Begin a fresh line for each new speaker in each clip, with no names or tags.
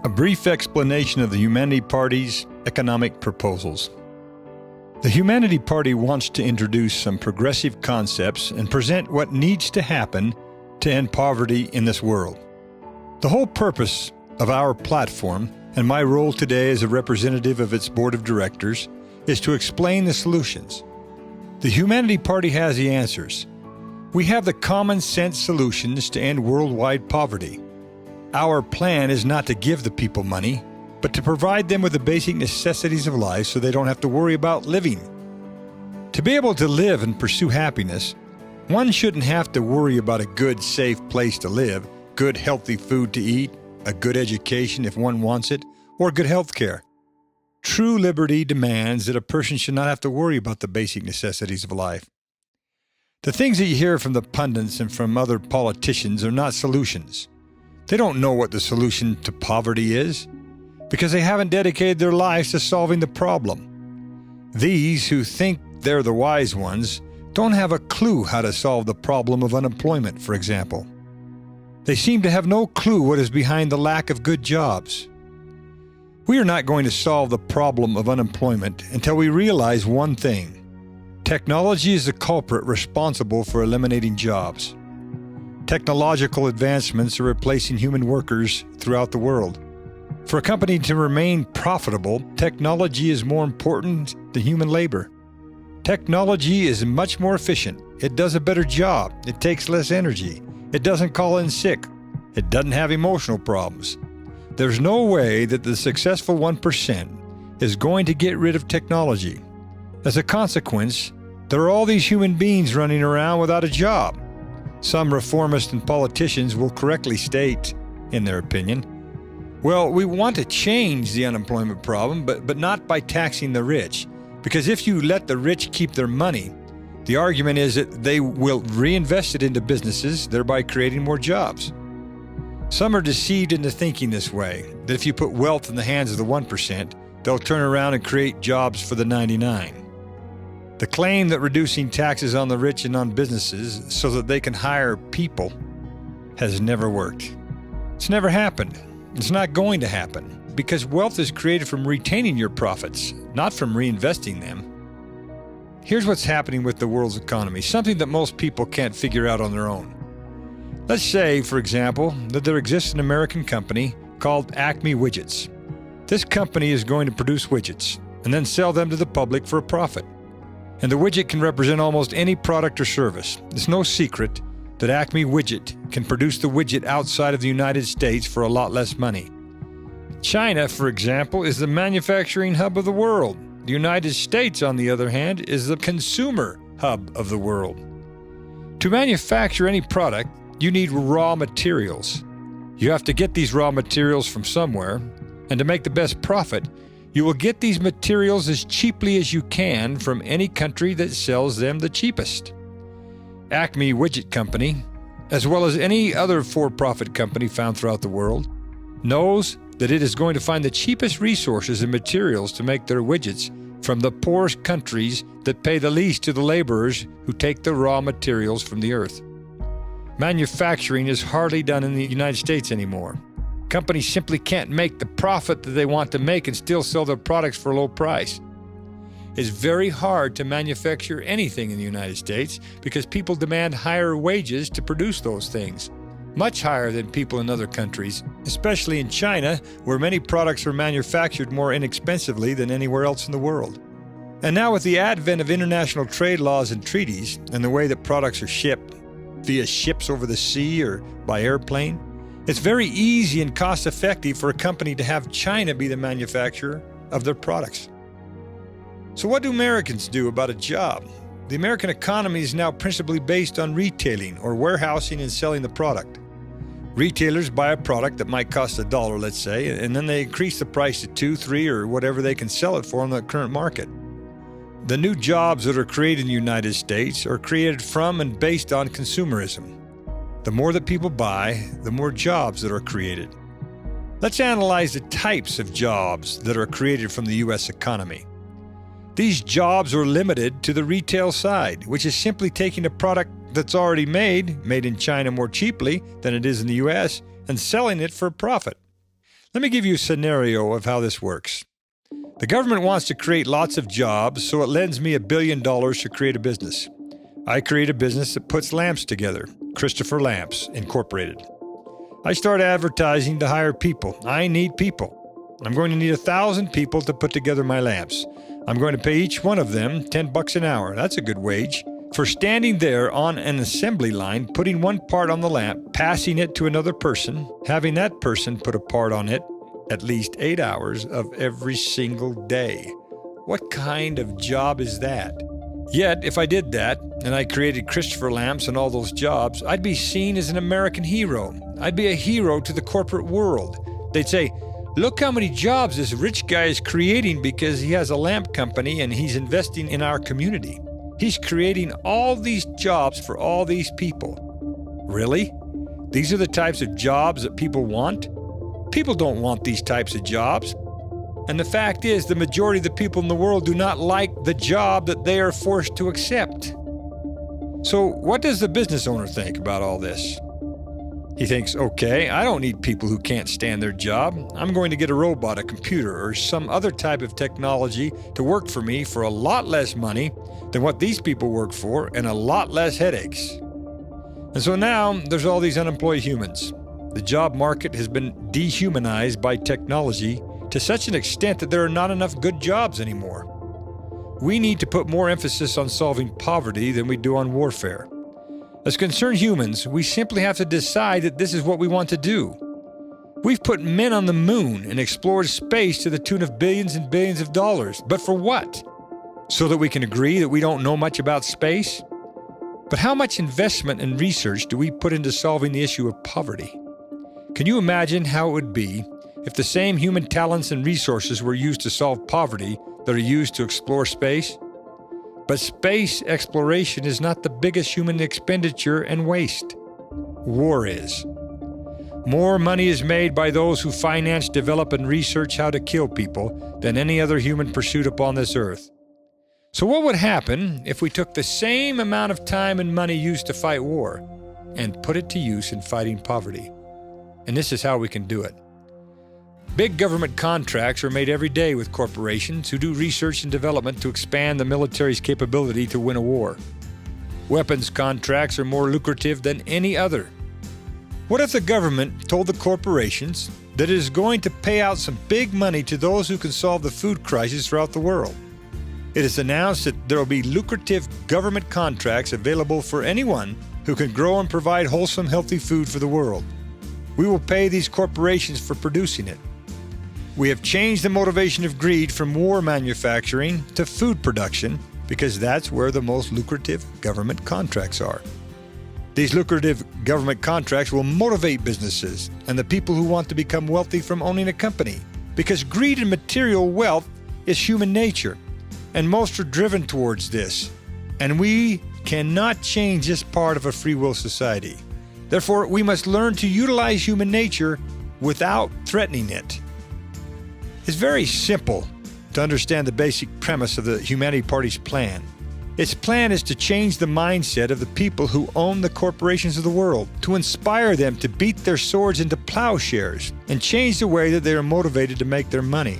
A brief explanation of the Humanity Party's economic proposals. The Humanity Party wants to introduce some progressive concepts and present what needs to happen to end poverty in this world. The whole purpose of our platform, and my role today as a representative of its board of directors, is to explain the solutions. The Humanity Party has the answers. We have the common sense solutions to end worldwide poverty. Our plan is not to give the people money, but to provide them with the basic necessities of life so they don't have to worry about living. To be able to live and pursue happiness, one shouldn't have to worry about a good, safe place to live, good, healthy food to eat, a good education if one wants it, or good health care. True liberty demands that a person should not have to worry about the basic necessities of life. The things that you hear from the pundits and from other politicians are not solutions. They don't know what the solution to poverty is because they haven't dedicated their lives to solving the problem. These who think they're the wise ones don't have a clue how to solve the problem of unemployment, for example. They seem to have no clue what is behind the lack of good jobs. We are not going to solve the problem of unemployment until we realize one thing. Technology is the culprit responsible for eliminating jobs. Technological advancements are replacing human workers throughout the world. For a company to remain profitable, technology is more important than human labor. Technology is much more efficient. It does a better job. It takes less energy. It doesn't call in sick. It doesn't have emotional problems. There's no way that the successful 1% is going to get rid of technology. As a consequence, there are all these human beings running around without a job. Some reformists and politicians will correctly state, in their opinion, well, we want to change the unemployment problem, but not by taxing the rich. Because if you let the rich keep their money, the argument is that they will reinvest it into businesses, thereby creating more jobs. Some are deceived into thinking this way, that if you put wealth in the hands of the 1%, they'll turn around and create jobs for the 99. The claim that reducing taxes on the rich and on businesses so that they can hire people has never worked. It's never happened. It's not going to happen because wealth is created from retaining your profits, not from reinvesting them. Here's what's happening with the world's economy, something that most people can't figure out on their own. Let's say, for example, that there exists an American company called Acme Widgets. This company is going to produce widgets and then sell them to the public for a profit. And the widget can represent almost any product or service. It's no secret that Acme Widget can produce the widget outside of the United States for a lot less money. China, for example, is the manufacturing hub of the world. The United States, on the other hand, is the consumer hub of the world. To manufacture any product, you need raw materials. You have to get these raw materials from somewhere, and to make the best profit, you will get these materials as cheaply as you can from any country that sells them the cheapest. Acme Widget Company, as well as any other for-profit company found throughout the world, knows that it is going to find the cheapest resources and materials to make their widgets from the poorest countries that pay the least to the laborers who take the raw materials from the earth. Manufacturing is hardly done in the United States anymore. Companies simply can't make the profit that they want to make and still sell their products for a low price. It's very hard to manufacture anything in the United States because people demand higher wages to produce those things, much higher than people in other countries, especially in China, where many products are manufactured more inexpensively than anywhere else in the world. And now with the advent of international trade laws and treaties and the way that products are shipped via ships over the sea or by airplane, it's very easy and cost-effective for a company to have China be the manufacturer of their products. So what do Americans do about a job? The American economy is now principally based on retailing or warehousing and selling the product. Retailers buy a product that might cost $1, let's say, and then they increase the price to $2, $3, or whatever they can sell it for in the current market. The new jobs that are created in the United States are created from and based on consumerism. The more that people buy, the more jobs that are created. Let's analyze the types of jobs that are created from the U.S. economy. These jobs are limited to the retail side, which is simply taking a product that's already made in China more cheaply than it is in the U.S., and selling it for a profit. Let me give you a scenario of how this works. The government wants to create lots of jobs, so it lends me $1 billion to create a business. I create a business that puts lamps together, Christopher Lamps, Incorporated. I start advertising to hire people. I need people. I'm going to need 1,000 people to put together my lamps. I'm going to pay each one of them $10 an hour. That's a good wage. For standing there on an assembly line, putting one part on the lamp, passing it to another person, having that person put a part on it at least 8 hours of every single day. What kind of job is that? Yet, if I did that, and I created Christopher Lamps and all those jobs, I'd be seen as an American hero. I'd be a hero to the corporate world. They'd say, look how many jobs this rich guy is creating because he has a lamp company and he's investing in our community. He's creating all these jobs for all these people. Really? These are the types of jobs that people want? People don't want these types of jobs. And the fact is, the majority of the people in the world do not like the job that they are forced to accept. So what does the business owner think about all this? He thinks, okay, I don't need people who can't stand their job. I'm going to get a robot, a computer, or some other type of technology to work for me for a lot less money than what these people work for and a lot less headaches. And so now there's all these unemployed humans. The job market has been dehumanized by technology to such an extent that there are not enough good jobs anymore. We need to put more emphasis on solving poverty than we do on warfare. As concerned humans, we simply have to decide that this is what we want to do. We've put men on the moon and explored space to the tune of billions and billions of dollars. But for what? So that we can agree that we don't know much about space? But how much investment and research do we put into solving the issue of poverty? Can you imagine how it would be if the same human talents and resources were used to solve poverty that are used to explore space? But space exploration is not the biggest human expenditure and waste. War is. More money is made by those who finance, develop, and research how to kill people than any other human pursuit upon this earth. So what would happen if we took the same amount of time and money used to fight war and put it to use in fighting poverty? And this is how we can do it. Big government contracts are made every day with corporations who do research and development to expand the military's capability to win a war. Weapons contracts are more lucrative than any other. What if the government told the corporations that it is going to pay out some big money to those who can solve the food crisis throughout the world? It is announced that there will be lucrative government contracts available for anyone who can grow and provide wholesome, healthy food for the world. We will pay these corporations for producing it. We have changed the motivation of greed from war manufacturing to food production because that's where the most lucrative government contracts are. These lucrative government contracts will motivate businesses and the people who want to become wealthy from owning a company because greed and material wealth is human nature, and most are driven towards this. And we cannot change this part of a free will society. Therefore, we must learn to utilize human nature without threatening it. It's very simple to understand the basic premise of the Humanity Party's plan. Its plan is to change the mindset of the people who own the corporations of the world, to inspire them to beat their swords into plowshares and change the way that they are motivated to make their money.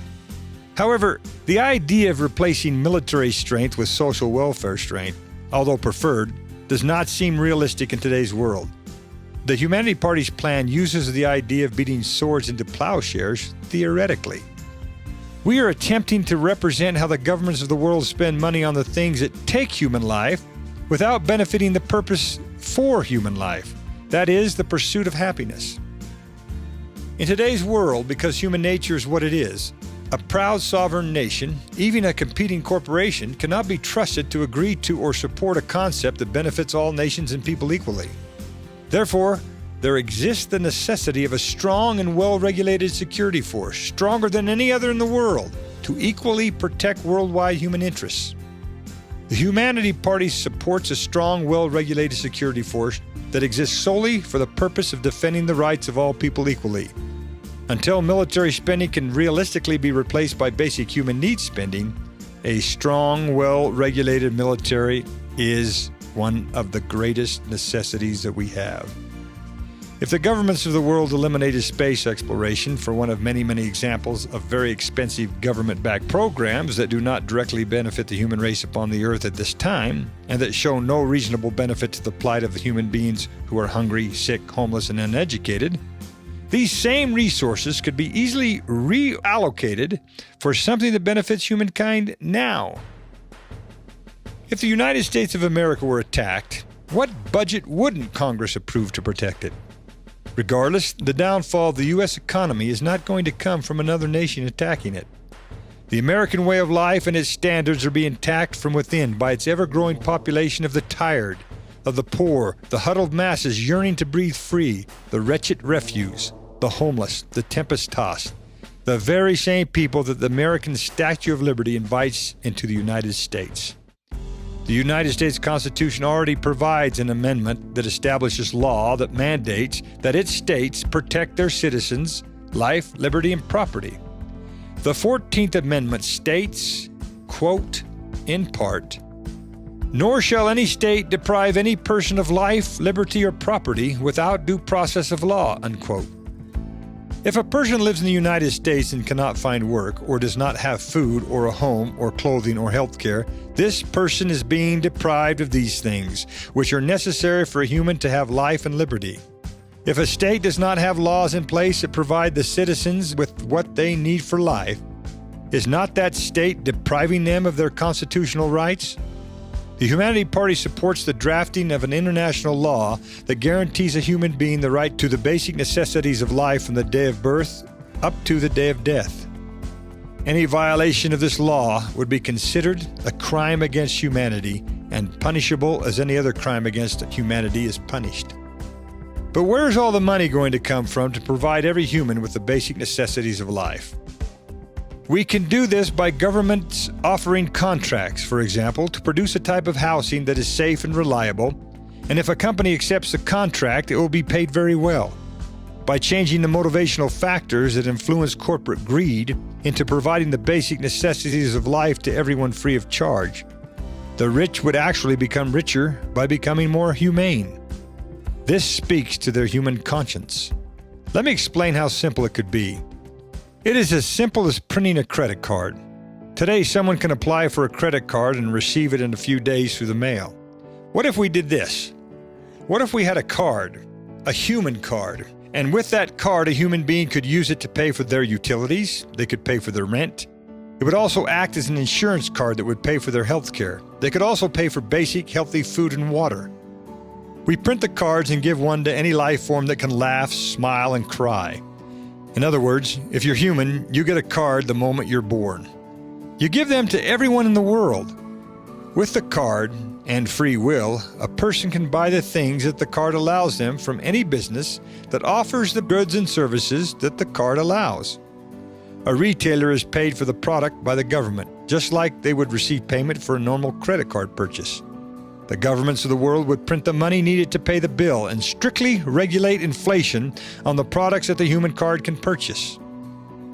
However, the idea of replacing military strength with social welfare strength, although preferred, does not seem realistic in today's world. The Humanity Party's plan uses the idea of beating swords into plowshares theoretically. We are attempting to represent how the governments of the world spend money on the things that take human life without benefiting the purpose for human life, that is, the pursuit of happiness. In today's world, because human nature is what it is, a proud sovereign nation, even a competing corporation, cannot be trusted to agree to or support a concept that benefits all nations and people equally. Therefore, there exists the necessity of a strong and well-regulated security force, stronger than any other in the world, to equally protect worldwide human interests. The Humanity Party supports a strong, well-regulated security force that exists solely for the purpose of defending the rights of all people equally. Until military spending can realistically be replaced by basic human needs spending, a strong, well-regulated military is one of the greatest necessities that we have. If the governments of the world eliminated space exploration for one of many, many examples of very expensive government-backed programs that do not directly benefit the human race upon the earth at this time, and that show no reasonable benefit to the plight of the human beings who are hungry, sick, homeless, and uneducated, these same resources could be easily reallocated for something that benefits humankind now. If the United States of America were attacked, what budget wouldn't Congress approve to protect it? Regardless, the downfall of the U.S. economy is not going to come from another nation attacking it. The American way of life and its standards are being attacked from within by its ever-growing population of the tired, of the poor, the huddled masses yearning to breathe free, the wretched refuse, the homeless, the tempest-tossed, the very same people that the American Statue of Liberty invites into the United States. The United States Constitution already provides an amendment that establishes law that mandates that its states protect their citizens' life, liberty, and property. The 14th Amendment states, quote, in part, "Nor shall any state deprive any person of life, liberty, or property without due process of law," unquote. If a person lives in the United States and cannot find work, or does not have food, or a home, or clothing, or health care, this person is being deprived of these things, which are necessary for a human to have life and liberty. If a state does not have laws in place that provide the citizens with what they need for life, is not that state depriving them of their constitutional rights? The Humanity Party supports the drafting of an international law that guarantees a human being the right to the basic necessities of life from the day of birth up to the day of death. Any violation of this law would be considered a crime against humanity and punishable as any other crime against humanity is punished. But where's all the money going to come from to provide every human with the basic necessities of life? We can do this by governments offering contracts, for example, to produce a type of housing that is safe and reliable, and if a company accepts the contract, it will be paid very well. By changing the motivational factors that influence corporate greed into providing the basic necessities of life to everyone free of charge, the rich would actually become richer by becoming more humane. This speaks to their human conscience. Let me explain how simple it could be. It is as simple as printing a credit card. Today, someone can apply for a credit card and receive it in a few days through the mail. What if we did this? What if we had a card, a human card, and with that card, a human being could use it to pay for their utilities, they could pay for their rent. It would also act as an insurance card that would pay for their health care. They could also pay for basic, healthy food and water. We print the cards and give one to any life form that can laugh, smile, and cry. In other words, if you're human, you get a card the moment you're born. You give them to everyone in the world. With the card and free will, a person can buy the things that the card allows them from any business that offers the goods and services that the card allows. A retailer is paid for the product by the government, just like they would receive payment for a normal credit card purchase. The governments of the world would print the money needed to pay the bill and strictly regulate inflation on the products that the human card can purchase.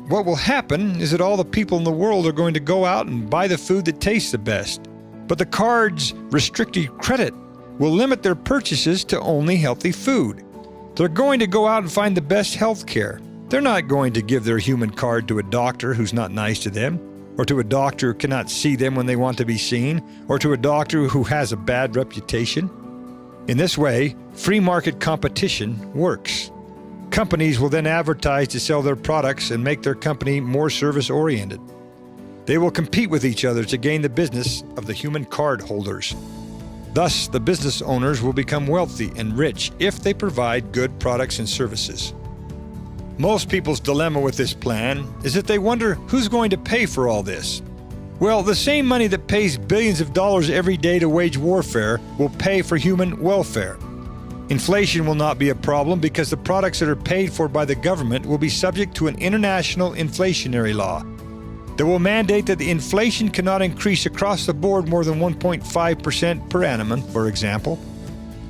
What will happen is that all the people in the world are going to go out and buy the food that tastes the best. But the card's restricted credit will limit their purchases to only healthy food. They're going to go out and find the best health care. They're not going to give their human card to a doctor who's not nice to them, or to a doctor who cannot see them when they want to be seen, or to a doctor who has a bad reputation. In this way, free market competition works. Companies will then advertise to sell their products and make their company more service-oriented. They will compete with each other to gain the business of the human card holders. Thus, the business owners will become wealthy and rich if they provide good products and services. Most people's dilemma with this plan is that they wonder who's going to pay for all this. Well, the same money that pays billions of dollars every day to wage warfare will pay for human welfare. Inflation will not be a problem because the products that are paid for by the government will be subject to an international inflationary law that will mandate that the inflation cannot increase across the board more than 1.5% per annum, for example.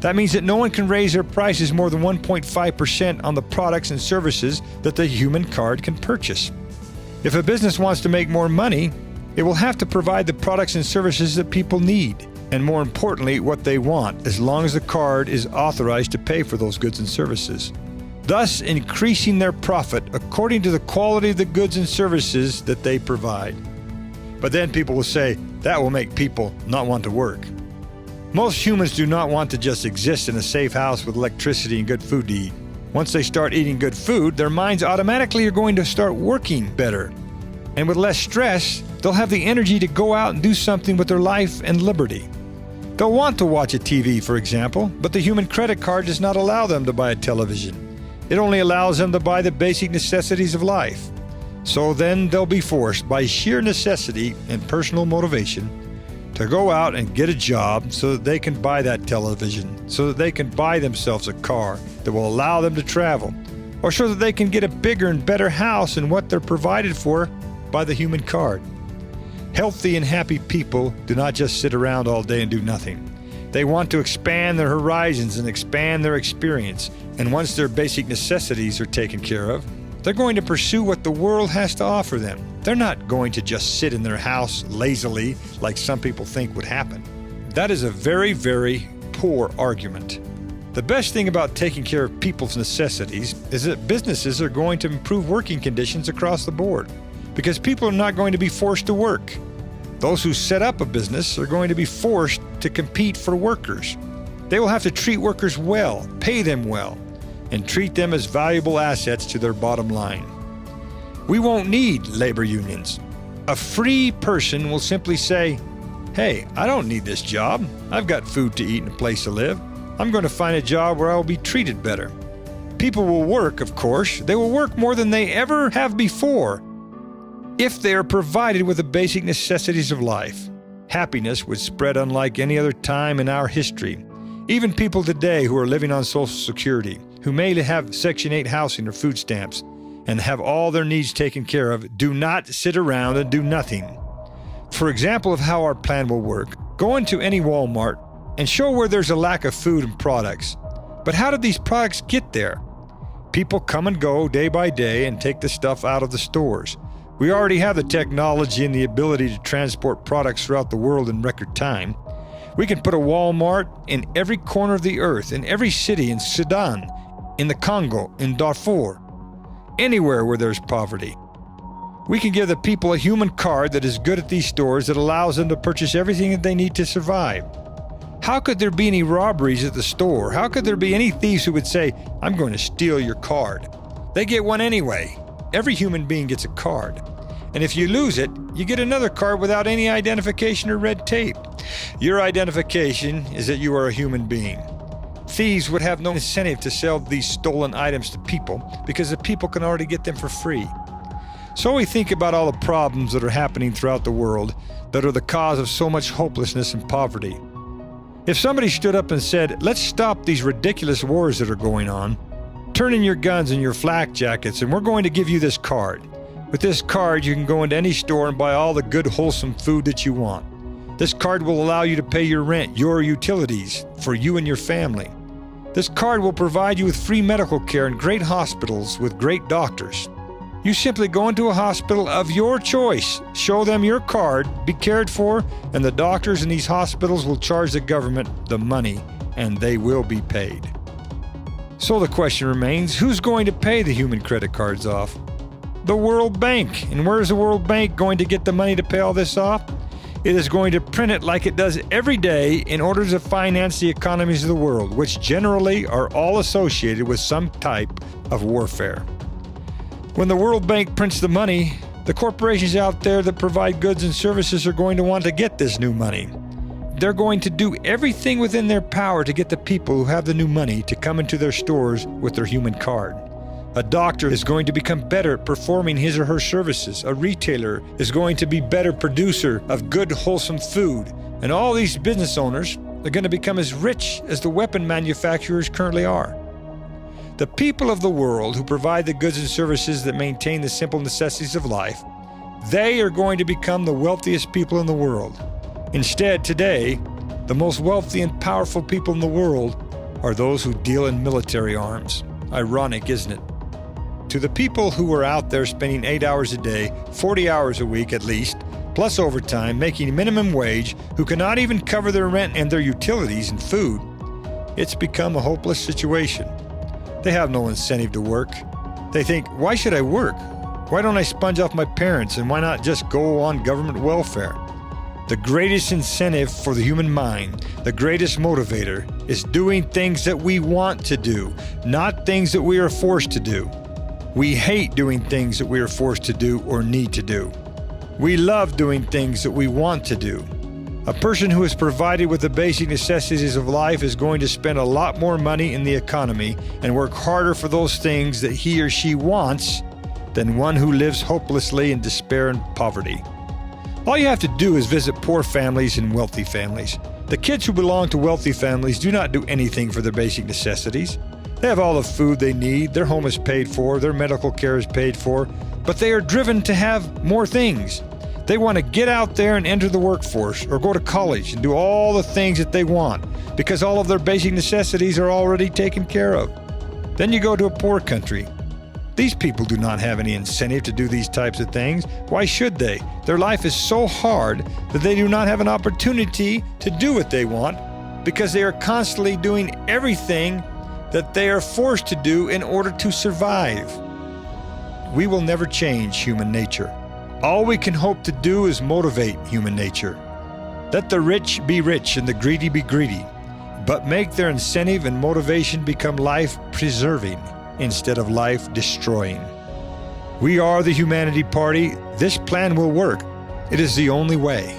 That means that no one can raise their prices more than 1.5% on the products and services that the human card can purchase. If a business wants to make more money, it will have to provide the products and services that people need. and more importantly, what they want, as long as the card is authorized to pay for those goods and services, thus increasing their profit according to the quality of the goods and services that they provide. But then people will say, that will make people not want to work. Most humans do not want to just exist in a safe house with electricity and good food to eat. Once they start eating good food, their minds automatically are going to start working better. And with less stress, they'll have the energy to go out and do something with their life and liberty. They'll want to watch a TV, for example, but the human credit card does not allow them to buy a television. It only allows them to buy the basic necessities of life. So then they'll be forced, by sheer necessity and personal motivation, to go out and get a job so that they can buy that television, so that they can buy themselves a car that will allow them to travel, or so that they can get a bigger and better house than what they're provided for by the human card. Healthy and happy people do not just sit around all day and do nothing. They want to expand their horizons and expand their experience, and once their basic necessities are taken care of, they're going to pursue what the world has to offer them. They're not going to just sit in their house lazily like some people think would happen. That is a very, very poor argument. The best thing about taking care of people's necessities is that businesses are going to improve working conditions across the board, because people are not going to be forced to work. Those who set up a business are going to be forced to compete for workers. They will have to treat workers well, pay them well, and treat them as valuable assets to their bottom line. We won't need labor unions. A free person will simply say, hey, I don't need this job. I've got food to eat and a place to live. I'm going to find a job where I will be treated better. People will work, of course. They will work more than they ever have before if they are provided with the basic necessities of life. Happiness would spread unlike any other time in our history. Even people today who are living on Social Security, who may have Section 8 housing or food stamps, and have all their needs taken care of, do not sit around and do nothing. For example of how our plan will work, go into any Walmart and show where there's a lack of food and products. But how did these products get there? People come and go day by day and take the stuff out of the stores. We already have the technology and the ability to transport products throughout the world in record time. We can put a Walmart in every corner of the earth, in every city, in Sudan, in the Congo, in Darfur, anywhere where there's poverty. We can give the people a human card that is good at these stores that allows them to purchase everything that they need to survive. How could there be any robberies at the store? How could there be any thieves who would say, I'm going to steal your card? They get one anyway. Every human being gets a card. And if you lose it, you get another card without any identification or red tape. Your identification is that you are a human being. Thieves would have no incentive to sell these stolen items to people because the people can already get them for free. So we think about all the problems that are happening throughout the world that are the cause of so much hopelessness and poverty. If somebody stood up and said, let's stop these ridiculous wars that are going on, turn in your guns and your flak jackets, and we're going to give you this card. With this card, you can go into any store and buy all the good, wholesome food that you want. This card will allow you to pay your rent, your utilities, for you and your family. This card will provide you with free medical care and great hospitals with great doctors. You simply go into a hospital of your choice, show them your card, be cared for, and the doctors in these hospitals will charge the government the money, and they will be paid. So the question remains, who's going to pay the human credit cards off? The World Bank. And where is the World Bank going to get the money to pay all this off? It is going to print it like it does every day in order to finance the economies of the world, which generally are all associated with some type of warfare. When the World Bank prints the money, the corporations out there that provide goods and services are going to want to get this new money. They're going to do everything within their power to get the people who have the new money to come into their stores with their human card. A doctor is going to become better at performing his or her services. A retailer is going to be better producer of good, wholesome food. And all these business owners are going to become as rich as the weapon manufacturers currently are. The people of the world who provide the goods and services that maintain the simple necessities of life, they are going to become the wealthiest people in the world. Instead, today, the most wealthy and powerful people in the world are those who deal in military arms. Ironic, isn't it? To the people who are out there spending 8 hours a day, 40 hours a week at least, plus overtime, making minimum wage, who cannot even cover their rent and their utilities and food, it's become a hopeless situation. They have no incentive to work. They think, why should I work? Why don't I sponge off my parents, and why not just go on government welfare? The greatest incentive for the human mind, the greatest motivator, is doing things that we want to do, not things that we are forced to do. We hate doing things that we are forced to do or need to do. We love doing things that we want to do. A person who is provided with the basic necessities of life is going to spend a lot more money in the economy and work harder for those things that he or she wants than one who lives hopelessly in despair and poverty. All you have to do is visit poor families and wealthy families. The kids who belong to wealthy families do not do anything for their basic necessities. They have all the food they need, their home is paid for, their medical care is paid for, but they are driven to have more things. They want to get out there and enter the workforce or go to college and do all the things that they want because all of their basic necessities are already taken care of. Then you go to a poor country. These people do not have any incentive to do these types of things. Why should they? Their life is so hard that they do not have an opportunity to do what they want because they are constantly doing everything that they are forced to do in order to survive. We will never change human nature. All we can hope to do is motivate human nature. Let the rich be rich and the greedy be greedy, but make their incentive and motivation become life-preserving instead of life-destroying. We are the Humanity Party. This plan will work. It is the only way.